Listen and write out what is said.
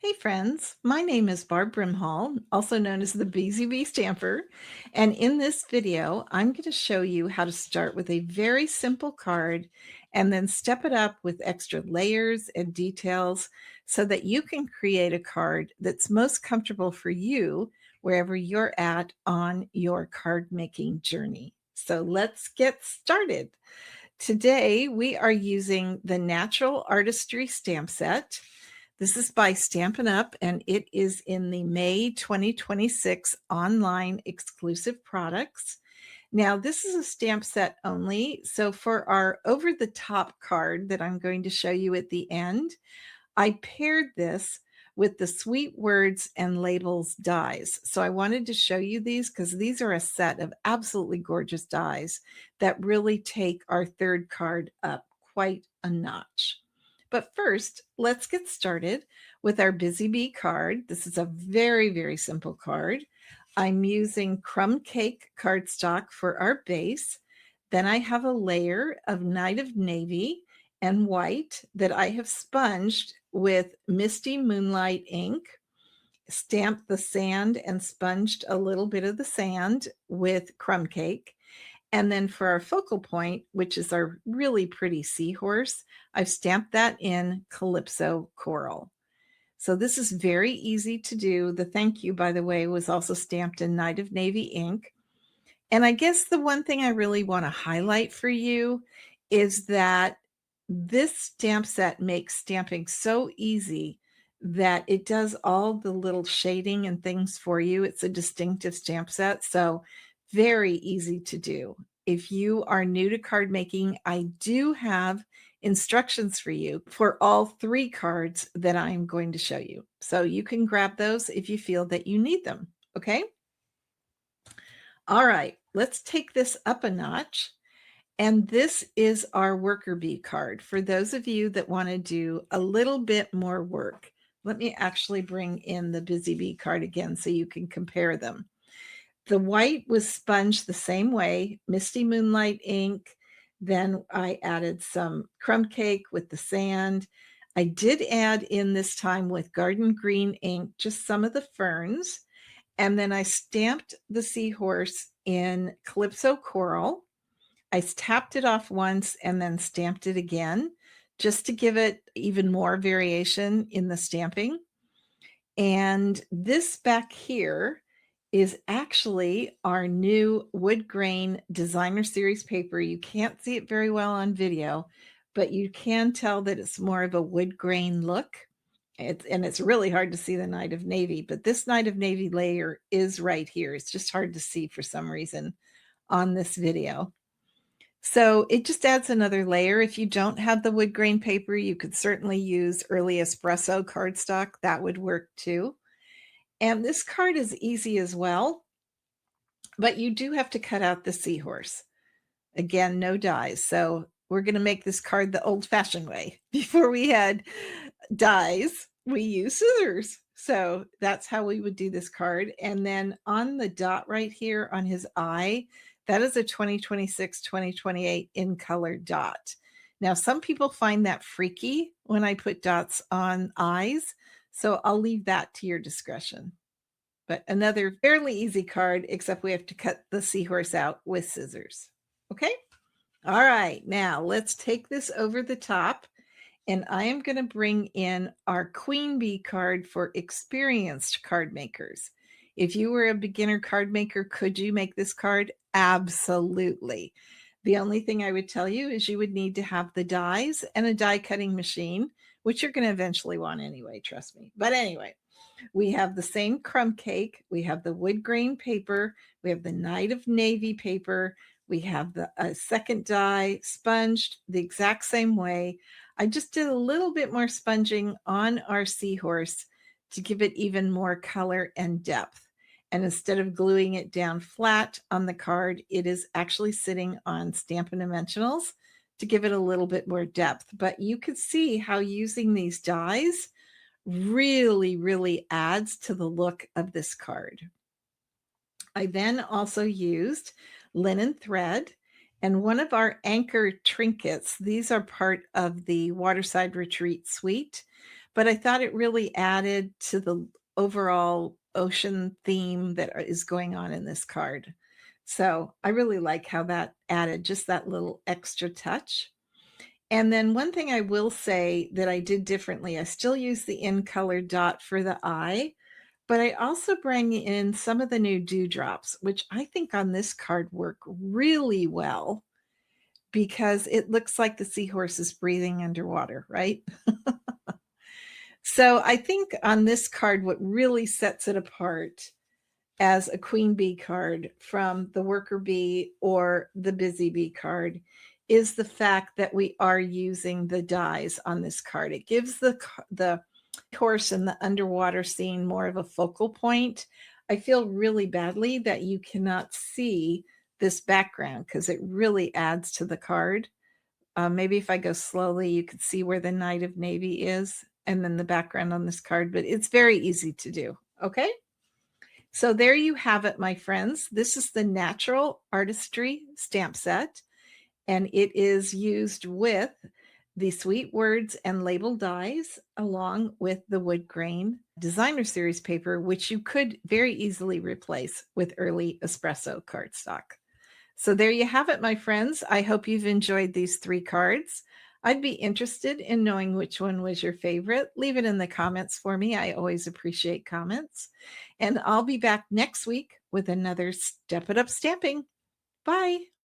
Hey friends, my name is Barb Brimhall, also known as the BZB Stamper, and in this video, I'm going to show you how to start with a very simple card and then step it up with extra layers and details so that you can create a card that's most comfortable for you wherever you're at on your card making journey. So let's get started. Today, we are using the Natural Artistry Stamp Set. This is by Stampin' Up, and it is in the May 2026 online exclusive products. Now, this is a stamp set only, so for our over-the-top card that I'm going to show you at the end, I paired this with the Sweet Words and Labels dies. So I wanted to show you these because these are a set of absolutely gorgeous dies that really take our third card up quite a notch. But first, let's get started with our Busy Bee card. This is a very, very simple card. I'm using crumb cake cardstock for our base. Then I have a layer of Night of Navy and white that I have sponged with Misty Moonlight ink, stamped the sand and sponged a little bit of the sand with crumb cake. And then for our focal point, which is our really pretty seahorse, I've stamped that in Calypso Coral. So this is very easy to do. The thank you, by the way, was also stamped in Night of Navy ink. And I guess the one thing I really want to highlight for you is that this stamp set makes stamping so easy that it does all the little shading and things for you. It's a DistINKtive stamp set, so very easy to do. If you are new to card making, I do have instructions for you for all three cards that I'm going to show you. So you can grab those if you feel that you need them, okay? All right, let's take this up a notch. And this is our worker bee card. For those of you that want to do a little bit more work, let me actually bring in the Busy Bee card again so you can compare them. The white was sponged the same way, Misty Moonlight ink. Then I added some crumb cake with the sand. I did add in this time with garden green ink, just some of the ferns. And then I stamped the seahorse in Calypso Coral. I tapped it off once and then stamped it again just to give it even more variation in the stamping. And this back here is actually our new wood grain designer series paper. You can't see it very well on video, but you can tell that it's more of a wood grain look. It's really hard to see the Night of Navy, but this Night of Navy layer is right here. It's just hard to see for some reason on this video. So it just adds another layer. If you don't have the wood grain paper, you could certainly use early espresso cardstock. That would work too. And this card is easy as well, but you do have to cut out the seahorse. Again, no dies. So we're going to make this card the old-fashioned way. Before we had dies, we used scissors. So that's how we would do this card. And then on the dot right here on his eye, that is a 2026-2028 in color dot. Now, some people find that freaky when I put dots on eyes, so I'll leave that to your discretion. But another fairly easy card, except we have to cut the seahorse out with scissors. Okay? All right, now let's take this over the top. And I am going to bring in our Queen Bee card for experienced card makers. If you were a beginner card maker, could you make this card? Absolutely. The only thing I would tell you is you would need to have the dies and a die cutting machine, which you're going to eventually want anyway, trust me. But anyway, we have the same crumb cake. We have the wood grain paper. We have the Night of Navy paper. We have the second die sponged the exact same way. I just did a little bit more sponging on our seahorse to give it even more color and depth. And instead of gluing it down flat on the card, it is actually sitting on Stampin' Dimensionals to give it a little bit more depth. But you could see how using these dies really, really adds to the look of this card. I then also used linen thread and one of our anchor trinkets. These are part of the Waterside Retreat suite, but I thought it really added to the overall ocean theme that is going on in this card. So I really like how that added just that little extra touch. And then one thing I will say that I did differently, I still use the in color dot for the eye, but I also bring in some of the new dewdrops, which I think on this card work really well because it looks like the seahorse is breathing underwater, right? So I think on this card, what really sets it apart as a queen bee card from the worker bee or the busy bee card is the fact that we are using the dies on this card. It gives the horse and the underwater scene more of a focal point. I feel really badly that you cannot see this background because it really adds to the card. Maybe if I go slowly, you could see where the Knight of Navy is and then the background on this card, but it's very easy to do. Okay. So there you have it, my friends. This is the Natural Artistry Stamp Set, and it is used with the Sweet Words and Label dies along with the wood grain designer series paper, which you could very easily replace with early espresso cardstock. So there you have it, my friends. I hope you've enjoyed these 3 cards. I'd be interested in knowing which one was your favorite. Leave it in the comments for me. I always appreciate comments. And I'll be back next week with another Step It Up Stamping. Bye.